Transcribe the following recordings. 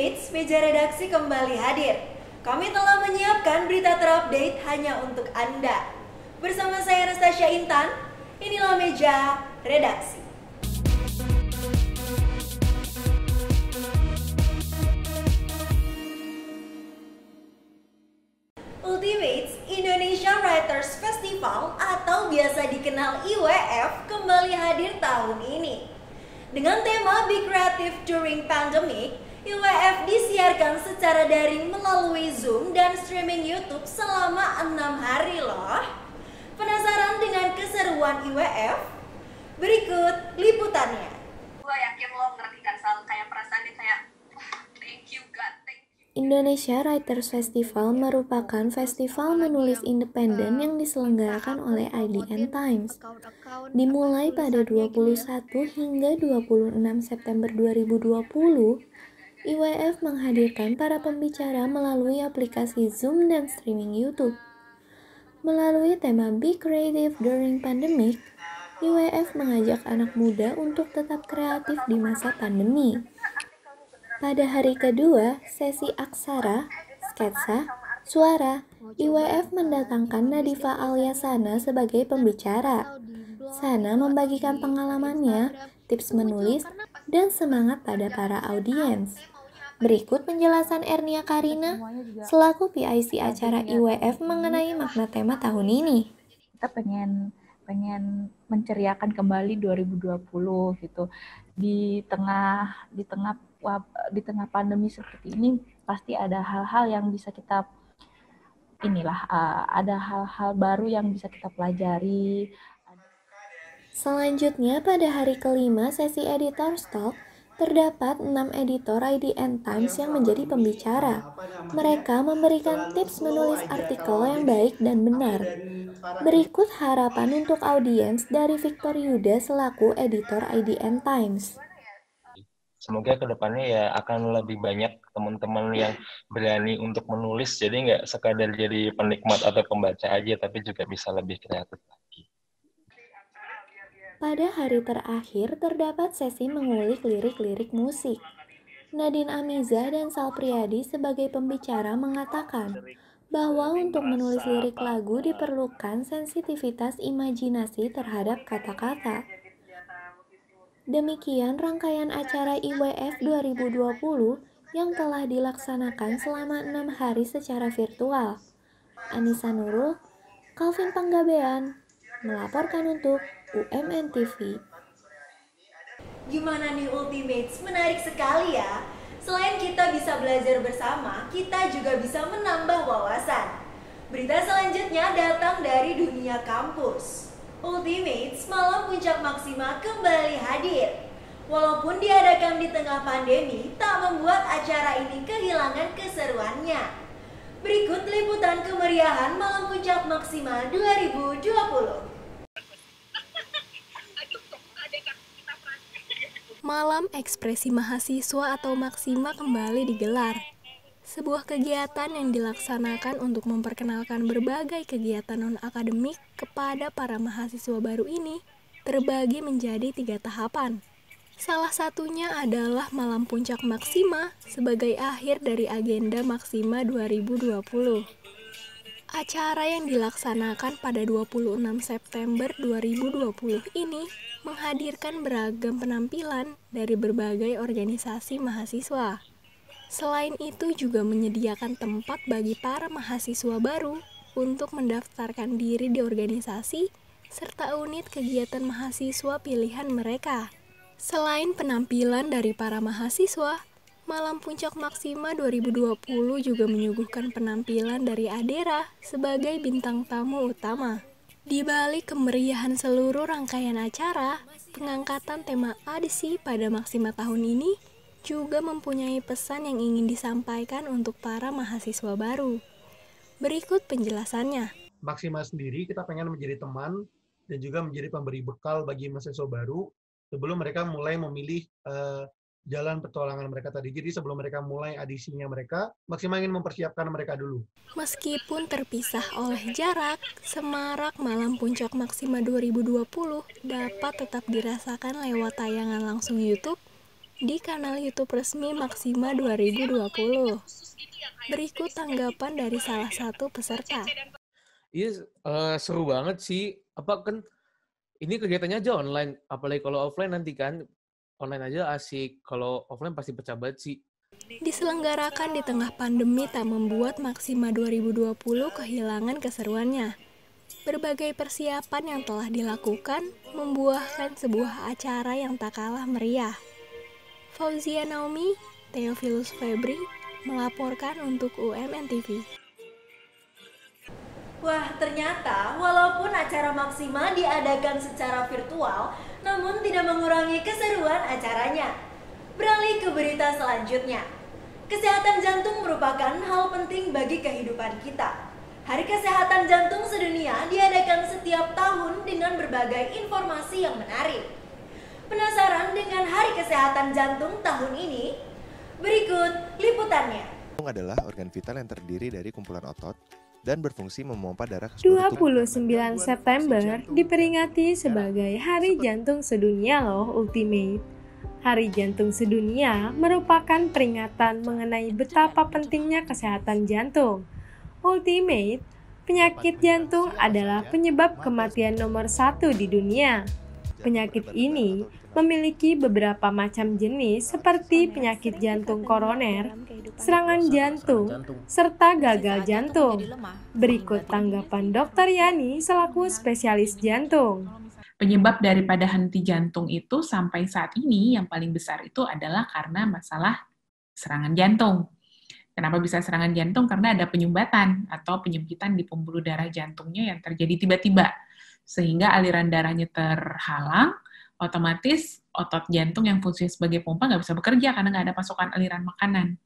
Ultimates, meja redaksi kembali hadir. Kami telah menyiapkan berita terupdate hanya untuk Anda. Bersama saya Anastasia Intan, inilah meja redaksi. Ultimates Indonesia Writers Festival atau biasa dikenal IWF kembali hadir tahun ini. Dengan tema Be Creative During Pandemic, IWF disiarkan secara daring melalui Zoom dan streaming YouTube selama 6 hari loh. Penasaran dengan keseruan IWF? Berikut liputannya. Gue yakin lo ngerti kan Sal, kayak perasaan dia kayak thank you God, thank you. Indonesia Writers Festival merupakan festival menulis independen yang diselenggarakan oleh IDN Times. Dimulai pada 21 hingga 26 September 2020, IWF menghadirkan para pembicara melalui aplikasi Zoom dan streaming YouTube. Melalui tema Be Creative During Pandemic, IWF mengajak anak muda untuk tetap kreatif di masa pandemi. Pada hari kedua, sesi aksara, sketsa, suara, IWF mendatangkan Nadifa Alyasana sebagai pembicara. Sana membagikan pengalamannya, tips menulis, dan semangat pada para audiens. Berikut penjelasan Ernia Karina, selaku PIC acara IWF mengenai makna tema tahun ini. Kita pengen menceriakan kembali 2020 gitu. Di tengah pandemi seperti ini pasti ada hal-hal yang bisa kita ada hal-hal baru yang bisa kita pelajari. Selanjutnya pada hari kelima sesi Editor Talk, terdapat 6 editor IDN Times yang menjadi pembicara. Mereka memberikan tips menulis artikel yang baik dan benar. Berikut harapan untuk audiens dari Victor Yuda selaku editor IDN Times. Semoga kedepannya ya akan lebih banyak teman-teman yang berani untuk menulis, jadi nggak sekadar jadi penikmat atau pembaca aja, tapi juga bisa lebih kreatif lagi. Pada hari terakhir terdapat sesi mengulik lirik-lirik musik. Nadine Amiza dan Sal Priadi sebagai pembicara mengatakan bahwa untuk menulis lirik lagu diperlukan sensitivitas imajinasi terhadap kata-kata. Demikian rangkaian acara IWF 2020 yang telah dilaksanakan selama 6 hari secara virtual. Anissa Nurul, Calvin Panggabean, melaporkan untuk UMN TV. Gimana nih Ultimates? Menarik sekali ya. Selain kita bisa belajar bersama, kita juga bisa menambah wawasan. Berita selanjutnya datang dari dunia kampus. Ultimates Malam Puncak Maksima kembali hadir. Walaupun diadakan di tengah pandemi, tak membuat acara ini kehilangan keseruannya. Berikut liputan kemeriahan Malam Puncak Maksima 2020. Malam Ekspresi Mahasiswa atau Maksima kembali digelar. Sebuah kegiatan yang dilaksanakan untuk memperkenalkan berbagai kegiatan non-akademik kepada para mahasiswa baru ini terbagi menjadi 3 tahapan. Salah satunya adalah Malam Puncak Maksima sebagai akhir dari agenda Maksima 2020. Acara yang dilaksanakan pada 26 September 2020 ini menghadirkan beragam penampilan dari berbagai organisasi mahasiswa. Selain itu juga menyediakan tempat bagi para mahasiswa baru untuk mendaftarkan diri di organisasi serta unit kegiatan mahasiswa pilihan mereka. Selain penampilan dari para mahasiswa, Malam Puncak Maksima 2020 juga menyuguhkan penampilan dari Adera sebagai bintang tamu utama. Di balik kemeriahan seluruh rangkaian acara, pengangkatan tema audisi pada Maksima tahun ini juga mempunyai pesan yang ingin disampaikan untuk para mahasiswa baru. Berikut penjelasannya. Maksima sendiri kita pengen menjadi teman dan juga menjadi pemberi bekal bagi mahasiswa baru sebelum mereka mulai memilih jalan petualangan mereka tadi. Jadi sebelum mereka mulai audisinya mereka, Maksima ingin mempersiapkan mereka dulu. Meskipun terpisah oleh jarak, semarak Malam Puncak Maksima 2020 dapat tetap dirasakan lewat tayangan langsung YouTube di kanal YouTube resmi Maxima 2020. Berikut tanggapan dari salah satu peserta. Iya, seru banget sih. Kan ini kegiatannya aja online, apalagi kalau offline nanti kan. Online aja asik, kalau offline pasti pecah banget sih. Diselenggarakan di tengah pandemi tak membuat Maxima 2020 kehilangan keseruannya. Berbagai persiapan yang telah dilakukan membuahkan sebuah acara yang tak kalah meriah. Fauzia Naomi, Theophilus Febri, melaporkan untuk UMN TV. Wah, ternyata walaupun acara Maxima diadakan secara virtual, namun tidak mengurangi keseruan acaranya. Beralih ke berita selanjutnya. Kesehatan jantung merupakan hal penting bagi kehidupan kita. Hari Kesehatan Jantung Sedunia diadakan setiap tahun dengan berbagai informasi yang menarik. Penasaran dengan Hari Kesehatan Jantung tahun ini? Berikut liputannya. Jantung adalah organ vital yang terdiri dari kumpulan otot dan berfungsi memompa darah ke 29 September diperingati sebagai Hari Jantung Sedunia loh, Ultimate. Hari Jantung Sedunia merupakan peringatan mengenai betapa pentingnya kesehatan jantung. Ultimate, penyakit jantung adalah penyebab kematian nomor 1 di dunia. Penyakit ini memiliki beberapa macam jenis seperti penyakit jantung koroner, serangan jantung, serta gagal jantung. Berikut tanggapan Dr. Yani selaku spesialis jantung. Penyebab daripada henti jantung itu sampai saat ini yang paling besar itu adalah karena masalah serangan jantung. Kenapa bisa serangan jantung? Karena ada penyumbatan atau penyempitan di pembuluh darah jantungnya yang terjadi tiba-tiba. Sehingga aliran darahnya terhalang, otomatis otot jantung yang fungsinya sebagai pompa nggak bisa bekerja karena nggak ada pasokan aliran makanan.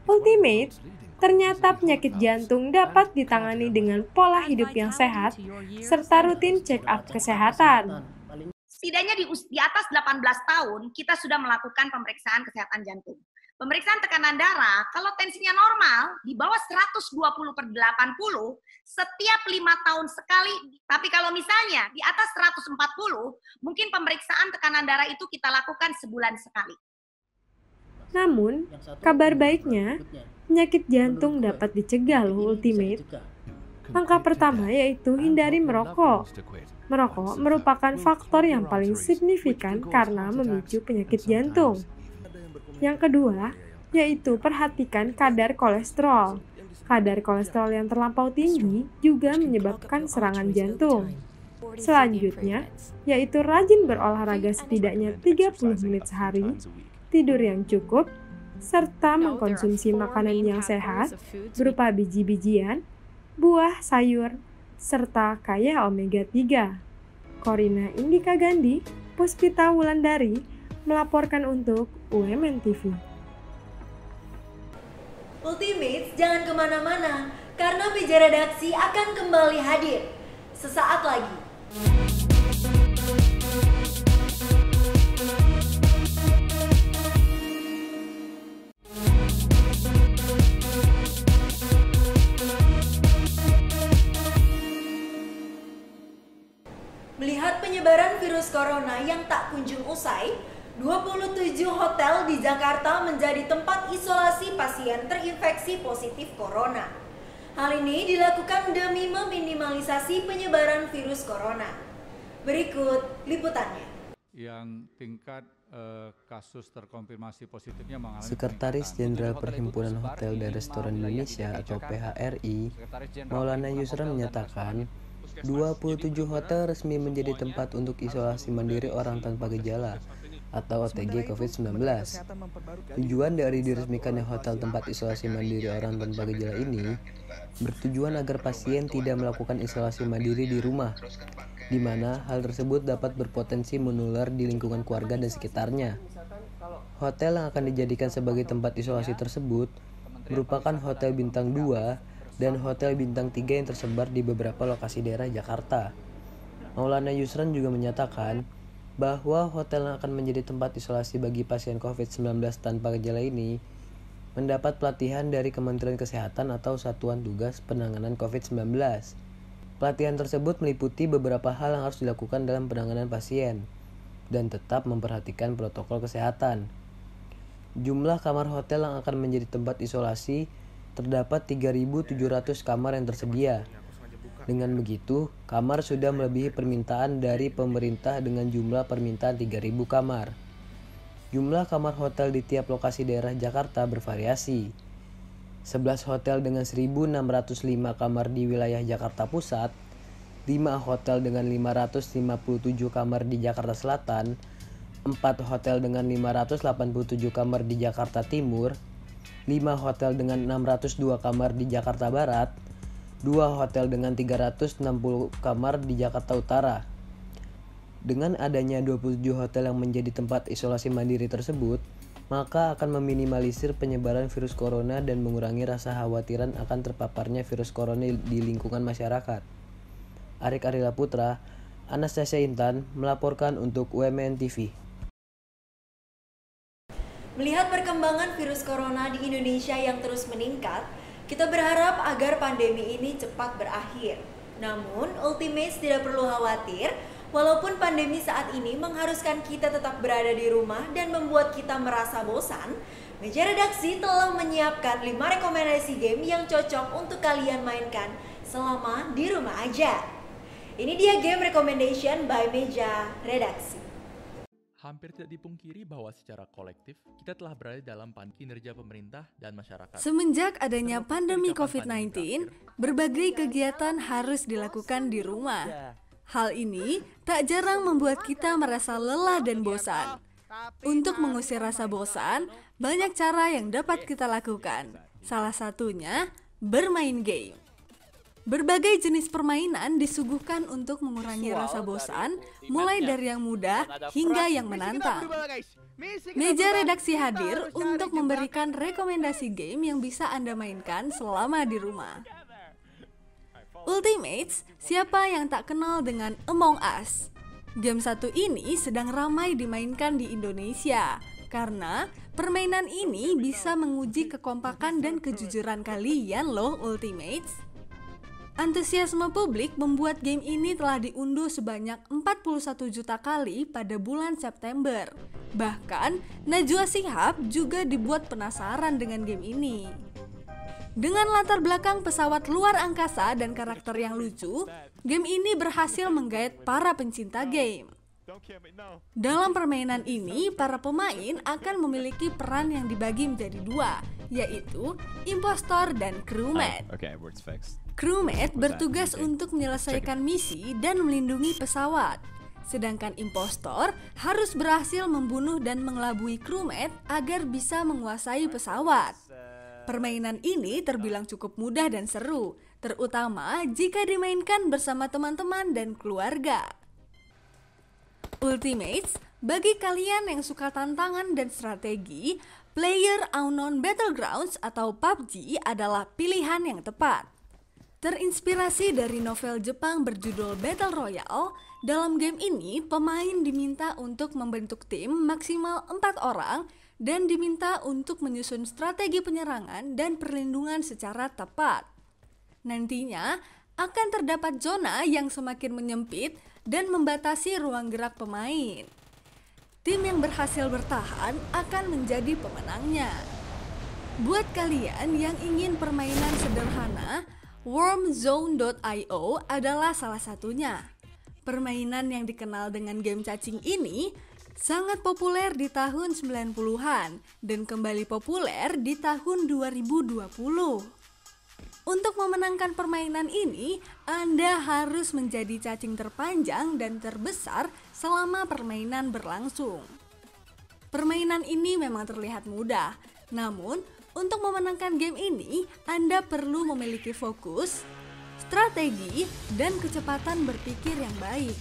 Ultimate, ternyata penyakit jantung dapat ditangani dengan pola hidup yang sehat, serta rutin check-up kesehatan. Setidaknya di atas 18 tahun, kita sudah melakukan pemeriksaan kesehatan jantung. Pemeriksaan tekanan darah, kalau tensinya normal, di bawah 120/80, setiap 5 tahun sekali. Tapi kalau misalnya di atas 140, mungkin pemeriksaan tekanan darah itu kita lakukan sebulan sekali. Namun, kabar baiknya, penyakit jantung dapat dicegah loh, Ultimate. Langkah pertama yaitu hindari merokok. Merokok merupakan faktor yang paling signifikan karena memicu penyakit jantung. Yang kedua, yaitu perhatikan kadar kolesterol. Kadar kolesterol yang terlampau tinggi juga menyebabkan serangan jantung. Selanjutnya, yaitu rajin berolahraga setidaknya 30 menit sehari, tidur yang cukup, serta mengkonsumsi makanan yang sehat berupa biji-bijian, buah, sayur, serta kaya omega 3. Corina Indika Gandhi, Puspita Wulandari, melaporkan untuk UMN TV. Ultimates, jangan kemana-mana, karena meja redaksi akan kembali hadir sesaat lagi. Melihat penyebaran virus corona yang tak kunjung usai, 27 hotel di Jakarta menjadi tempat isolasi pasien terinfeksi positif corona. Hal ini dilakukan demi meminimalisasi penyebaran virus corona. Berikut liputannya. Yang tingkat kasus terkonfirmasi positifnya mengalami Sekretaris Jenderal Perhimpunan Hotel dan Restoran Indonesia atau PHRI, Maulana Yusran menyatakan 27 hotel resmi menjadi tempat untuk isolasi mandiri orang tanpa gejala atau OTG COVID-19. Tujuan dari diresmikannya hotel tempat isolasi mandiri orang tanpa gejala ini bertujuan agar pasien tidak melakukan isolasi mandiri di rumah, di mana hal tersebut dapat berpotensi menular di lingkungan keluarga dan sekitarnya. Hotel yang akan dijadikan sebagai tempat isolasi tersebut merupakan Hotel Bintang 2 dan Hotel Bintang 3 yang tersebar di beberapa lokasi daerah Jakarta. Maulana Yusran juga menyatakan bahwa hotel yang akan menjadi tempat isolasi bagi pasien COVID-19 tanpa gejala ini mendapat pelatihan dari Kementerian Kesehatan atau Satuan Tugas Penanganan COVID-19. Pelatihan tersebut meliputi beberapa hal yang harus dilakukan dalam penanganan pasien dan tetap memperhatikan protokol kesehatan. Jumlah kamar hotel yang akan menjadi tempat isolasi terdapat 3.700 kamar yang tersedia. Dengan begitu, kamar sudah melebihi permintaan dari pemerintah dengan jumlah permintaan 3.000 kamar. Jumlah kamar hotel di tiap lokasi daerah Jakarta bervariasi. 11 hotel dengan 1.605 kamar di wilayah Jakarta Pusat, 5 hotel dengan 557 kamar di Jakarta Selatan, 4 hotel dengan 587 kamar di Jakarta Timur, 5 hotel dengan 602 kamar di Jakarta Barat, 2 hotel dengan 360 kamar di Jakarta Utara. Dengan adanya 27 hotel yang menjadi tempat isolasi mandiri tersebut, maka akan meminimalisir penyebaran virus corona dan mengurangi rasa khawatiran akan terpaparnya virus corona di lingkungan masyarakat. Arik Arila Putra, Anastasia Intan melaporkan untuk UMN TV. Melihat perkembangan virus corona di Indonesia yang terus meningkat, kita berharap agar pandemi ini cepat berakhir. Namun, Ultimates tidak perlu khawatir, walaupun pandemi saat ini mengharuskan kita tetap berada di rumah dan membuat kita merasa bosan, meja redaksi telah menyiapkan 5 rekomendasi game yang cocok untuk kalian mainkan selama di rumah aja. Ini dia game recommendation by meja redaksi. Hampir tidak dipungkiri bahwa secara kolektif, kita telah berada dalam kinerja pemerintah dan masyarakat. Semenjak adanya pandemi COVID-19, berbagai kegiatan harus dilakukan di rumah. Hal ini tak jarang membuat kita merasa lelah dan bosan. Untuk mengusir rasa bosan, banyak cara yang dapat kita lakukan. Salah satunya, bermain game. Berbagai jenis permainan disuguhkan untuk mengurangi rasa bosan, mulai dari yang mudah hingga yang menantang. Meja redaksi hadir untuk memberikan rekomendasi game yang bisa Anda mainkan selama di rumah. Ultimates, siapa yang tak kenal dengan Among Us? Game satu ini sedang ramai dimainkan di Indonesia, karena permainan ini bisa menguji kekompakan dan kejujuran kalian loh Ultimates. Antusiasme publik membuat game ini telah diunduh sebanyak 41 juta kali pada bulan September. Bahkan, Najwa Shihab juga dibuat penasaran dengan game ini. Dengan latar belakang pesawat luar angkasa dan karakter yang lucu, game ini berhasil menggait para pencinta game. Dalam permainan ini, para pemain akan memiliki peran yang dibagi menjadi dua, yaitu impostor dan crewmate. Crewmate bertugas untuk menyelesaikan misi dan melindungi pesawat, sedangkan impostor harus berhasil membunuh dan mengelabui crewmate agar bisa menguasai pesawat. Permainan ini terbilang cukup mudah dan seru, terutama jika dimainkan bersama teman-teman dan keluarga. Ultimates, bagi kalian yang suka tantangan dan strategi, PlayerUnknown's Battlegrounds atau PUBG adalah pilihan yang tepat. Terinspirasi dari novel Jepang berjudul Battle Royale, dalam game ini pemain diminta untuk membentuk tim maksimal 4 orang dan diminta untuk menyusun strategi penyerangan dan perlindungan secara tepat. Nantinya akan terdapat zona yang semakin menyempit dan membatasi ruang gerak pemain. Tim yang berhasil bertahan akan menjadi pemenangnya. Buat kalian yang ingin permainan sederhana, Wormzone.io adalah salah satunya. Permainan yang dikenal dengan game cacing ini sangat populer di tahun 90-an dan kembali populer di tahun 2020. Untuk memenangkan permainan ini, Anda harus menjadi cacing terpanjang dan terbesar selama permainan berlangsung. Permainan ini memang terlihat mudah, namun untuk memenangkan game ini, Anda perlu memiliki fokus, strategi, dan kecepatan berpikir yang baik.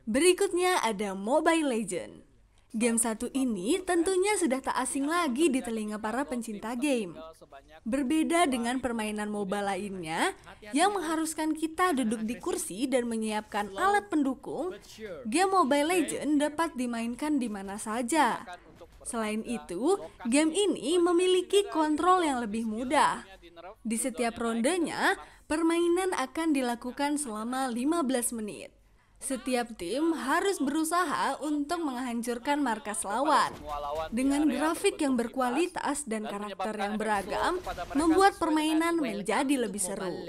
Berikutnya ada Mobile Legends. Game satu ini tentunya sudah tak asing lagi di telinga para pencinta game. Berbeda dengan permainan MOBA lainnya yang mengharuskan kita duduk di kursi dan menyiapkan alat pendukung, game Mobile Legends dapat dimainkan di mana saja. Selain itu, game ini memiliki kontrol yang lebih mudah. Di setiap rondenya, permainan akan dilakukan selama 15 menit. Setiap tim harus berusaha untuk menghancurkan markas lawan. Dengan grafik yang berkualitas dan karakter yang beragam, membuat permainan menjadi lebih seru.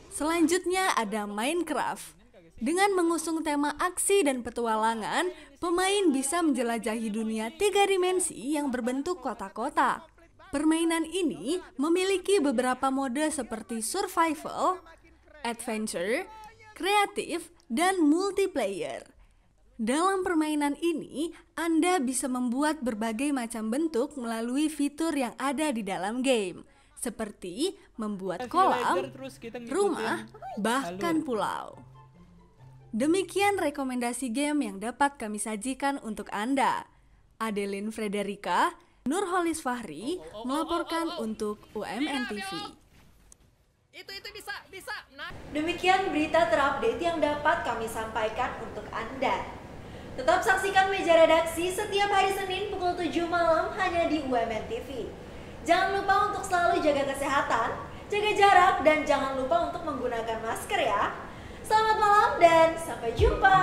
Selanjutnya ada Minecraft. Dengan mengusung tema aksi dan petualangan, pemain bisa menjelajahi dunia 3 dimensi yang berbentuk kota-kota. Permainan ini memiliki beberapa mode seperti survival, adventure, kreatif, dan multiplayer. Dalam permainan ini, Anda bisa membuat berbagai macam bentuk melalui fitur yang ada di dalam game, seperti membuat kolam, rumah, bahkan pulau. Demikian rekomendasi game yang dapat kami sajikan untuk Anda. Adeline Frederica, Nurholis Fahri melaporkan untuk UMN TV. Demikian berita terupdate yang dapat kami sampaikan untuk Anda. Tetap saksikan meja redaksi setiap hari Senin pukul 7 malam hanya di UMN TV. Jangan lupa untuk selalu jaga kesehatan, jaga jarak, dan jangan lupa untuk menggunakan masker ya. Selamat malam dan sampai jumpa.